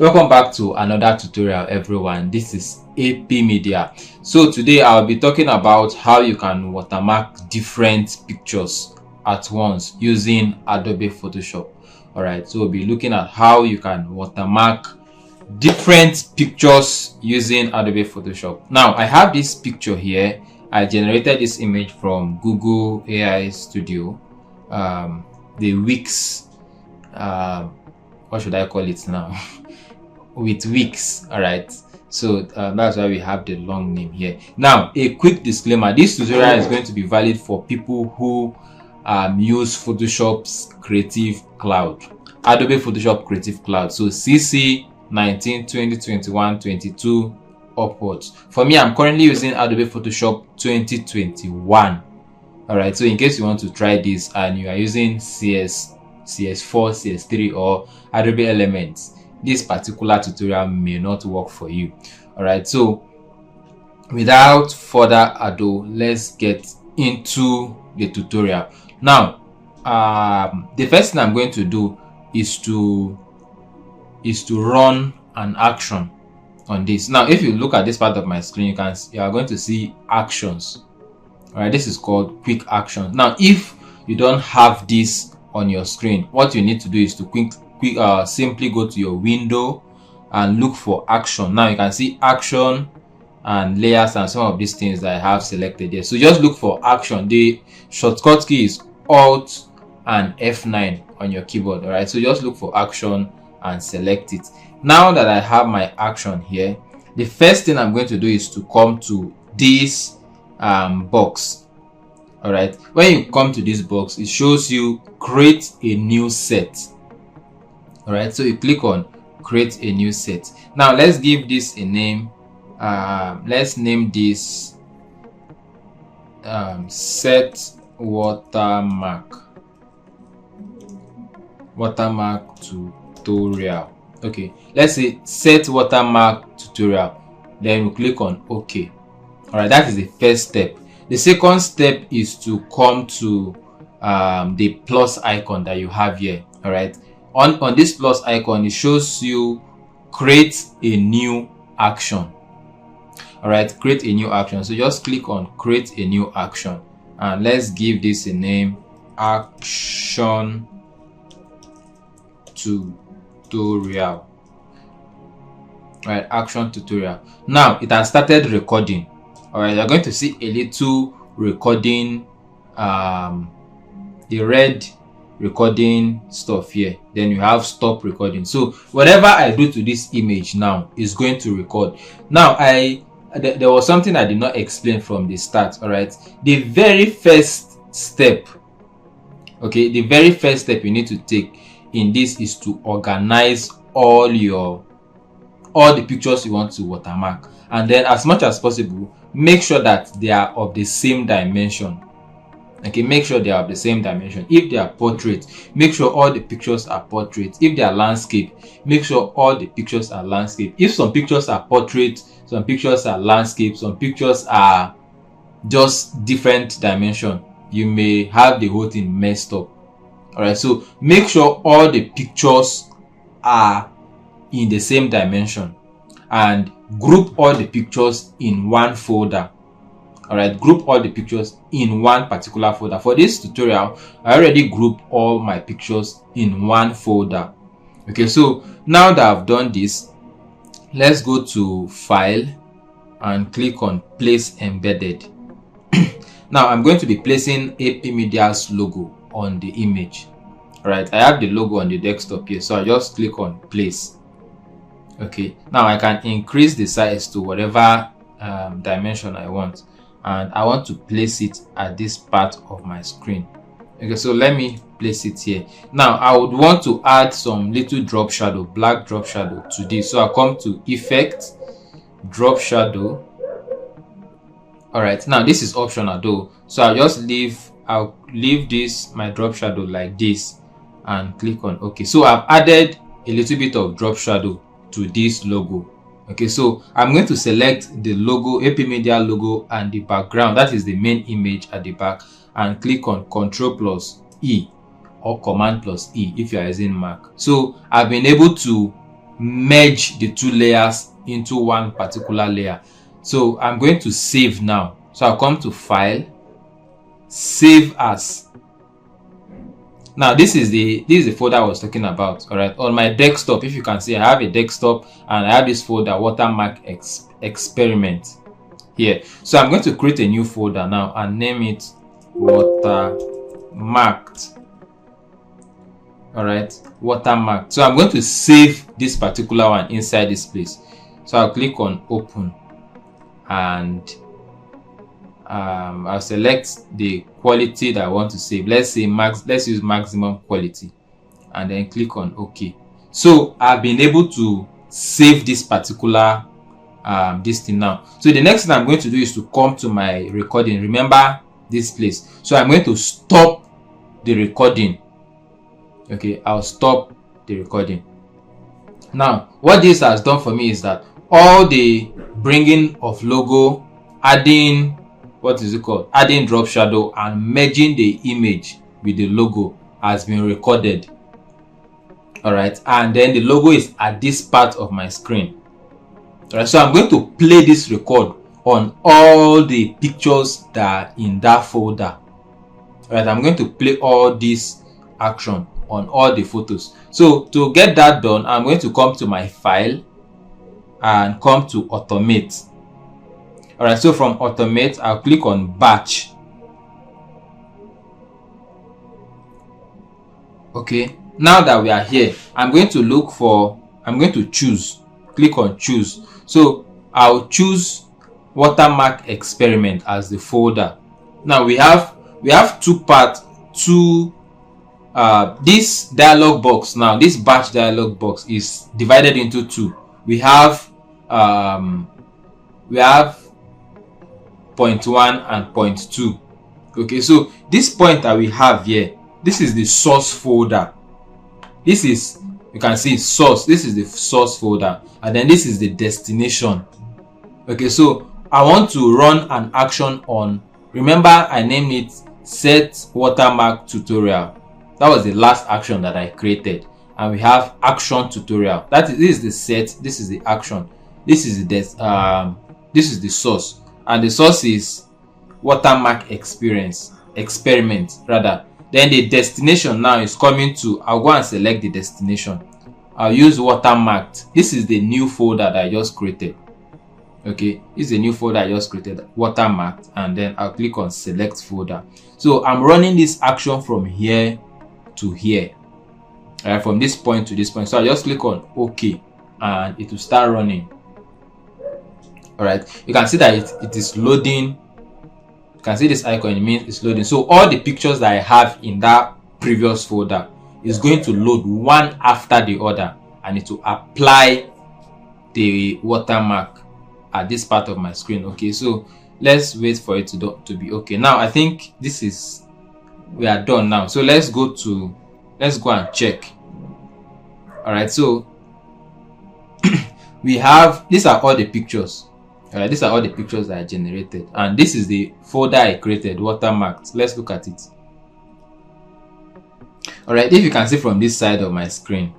Welcome back to another tutorial, everyone. This is ApMedia. So today I'll be talking about how you can watermark different pictures at once using Adobe Photoshop. Alright, so we'll be looking at how you can watermark different pictures using Adobe Photoshop. Now I have this picture here. I generated this image from Google AI Studio, the Wix, what should I call it now? With Wix. All right, so that's why we have the long name here. Now a quick disclaimer: this tutorial is going to be valid for people who use Photoshop's Creative Cloud, Adobe Photoshop Creative Cloud, so CC 19, 20, 21, 22 upwards. For me, I'm currently using Adobe Photoshop 2021. All right, so in case you want to try this and you are using CS4, CS3 or Adobe Elements, this particular tutorial may not work for you. All right, so without further ado, let's get into the tutorial. Now the first thing I'm going to do is to run an action on this. Now if you look at this part of my screen, you are going to see actions. All right, this is called quick actions. Now if you don't have this on your screen, what you need to do is to simply go to your window and look for action. Now you can see action and layers and some of these things that I have selected here. So just look for action. The shortcut key is Alt and F9 on your keyboard. All right, so just look for action and select it. Now that I have my action here, the first thing I'm going to do is to come to this box. All right, when you come to this box, it shows you create a new set. All right, so you click on create a new set. Now let's give this a name. Let's name this set watermark tutorial. Okay, let's say set watermark tutorial. Then we click on OK. All right, that is the first step. The second step is to come to the plus icon that you have here. All right, on this plus icon, it shows you create a new action. All right, create a new action. So just click on create a new action and let's give this a name, action tutorial. All right, action tutorial. Now it has started recording. All right, you're going to see a little recording, the red recording stuff here. Then you have stop recording. So whatever I do to this image now is going to record. Now there was something I did not explain from the start. All right, the very first step, okay, the very first step you need to take in this is to organize all the pictures you want to watermark, and then as much as possible make sure that they are of the same dimension. Okay, make sure they are of the same dimension. If they are portrait, make sure all the pictures are portrait. If they are landscape, make sure all the pictures are landscape. If some pictures are portrait, some pictures are landscape, some pictures are just different dimension, you may have the whole thing messed up. All right, so make sure all the pictures are in the same dimension and group all the pictures in one folder. All right, group all the pictures in one particular folder. For this tutorial, I already grouped all my pictures in one folder. Okay, so now that I've done this, let's go to file and click on place embedded. Now I'm going to be placing ApMedia's logo on the image. All right, I have the logo on the desktop here, so I just click on place. Okay, now I can increase the size to whatever dimension I want, and I want to place it at this part of my screen. Okay, so let me place it here. Now I would want to add some little drop shadow, black drop shadow to this, so I come to effect, drop shadow. All right, now this is optional though, so I'll leave this, my drop shadow, like this and click on OK. So I've added a little bit of drop shadow to this logo. Okay, so I'm going to select the logo, ApMedia logo, and the background, that is the main image at the back, and click on Ctrl+E or Command+E if you are using Mac. So I've been able to merge the two layers into one particular layer. So I'm going to save now. So I'll come to File, Save As. Now this is the folder I was talking about. All right, on my desktop, if you can see, I have a desktop and I have this folder, Watermark Experiment here. So I'm going to create a new folder now and name it Watermarked. All right, Watermarked. So I'm going to save this particular one inside this place. So I'll click on Open and I'll select the quality that I want to save. Let's use maximum quality and then click on OK. So I've been able to save this particular this thing now. So the next thing I'm going to do is to come to my recording. Remember this place. So I'm going to stop the recording. Okay, I'll stop the recording. Now what this has done for me is that all the bringing of logo, adding adding drop shadow and merging the image with the logo has been recorded. All right, and then the logo is at this part of my screen. All right, so I'm going to play this record on all the pictures that are in that folder. All right, I'm going to play all this action on all the photos. So to get that done, I'm going to come to my file and come to Automate. All right, so from Automate, I'll click on Batch. Okay, now that we are here, I'm going to choose, click on Choose. So I'll choose Watermark Experiment as the folder. Now we have two parts, this dialog box. Now this batch dialog box is divided into two. We have point 1 and point 2. Okay, so this point that we have here, this is the source folder. This is, you can see source, this is the source folder, and then this is the destination. Okay, so I want to run an action on, remember I named it Set Watermark Tutorial. That was the last action that I created, and we have action tutorial. This is the set, this is the action, this is the source, and the source is Watermark experiment rather. Then the destination now is coming to, I'll go and select the destination. I'll use Watermarked. This is the new folder that I just created. Okay, this is a new folder I just created, Watermarked, and then I'll click on Select Folder. So I'm running this action from here to here, from this point to this point. So I just click on OK and it will start running. All right, you can see that it is loading. You can see this icon, it means it's loading. So all the pictures that I have in that previous folder is going to load one after the other, and it will apply the watermark at this part of my screen. Okay, so let's wait for it to be okay. Now I think we are done now. So let's go and check. All right, so we have, these are all the pictures. All right, these are all the pictures that I generated, and this is the folder I created, Watermarked. Let's look at it. All right, if you can see from this side of my screen,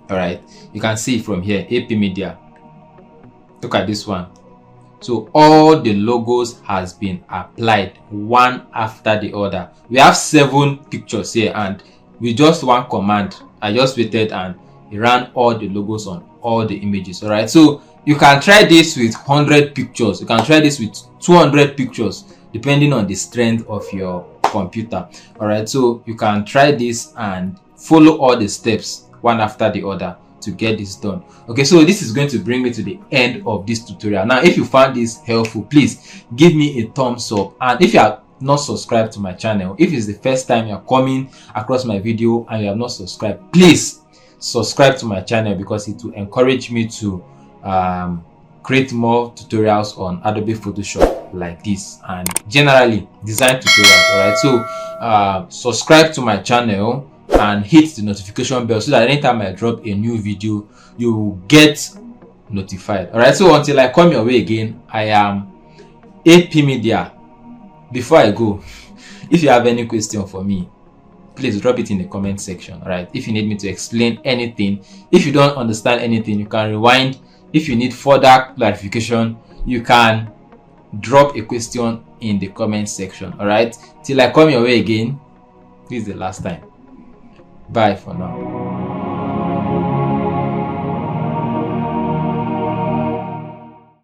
all right, you can see from here, ApMedia. Look at this one. So all the logos has been applied one after the other. We have 7 pictures here, and with just one command, I just waited and it ran all the logos on all the images. All right, so you can try this with 100 pictures. You can try this with 200 pictures, depending on the strength of your computer. All right, so you can try this and follow all the steps one after the other to get this done. Okay, so this is going to bring me to the end of this tutorial. Now if you found this helpful, please give me a thumbs up, and if you are not subscribed to my channel, if it's the first time you're coming across my video and you have not subscribed, please subscribe to my channel, because it will encourage me to create more tutorials on Adobe Photoshop like this, and generally design tutorials. All right, so subscribe to my channel and hit the notification bell so that anytime I drop a new video, you will get notified. All right, so until I come your way again, I am ApMedia. Before I go, if you have any question for me, please drop it in the comment section. All right, if you need me to explain anything, if you don't understand anything, you can rewind. If you need further clarification, you can drop a question in the comment section. All right, till I come your way again, this is the last time. Bye for now.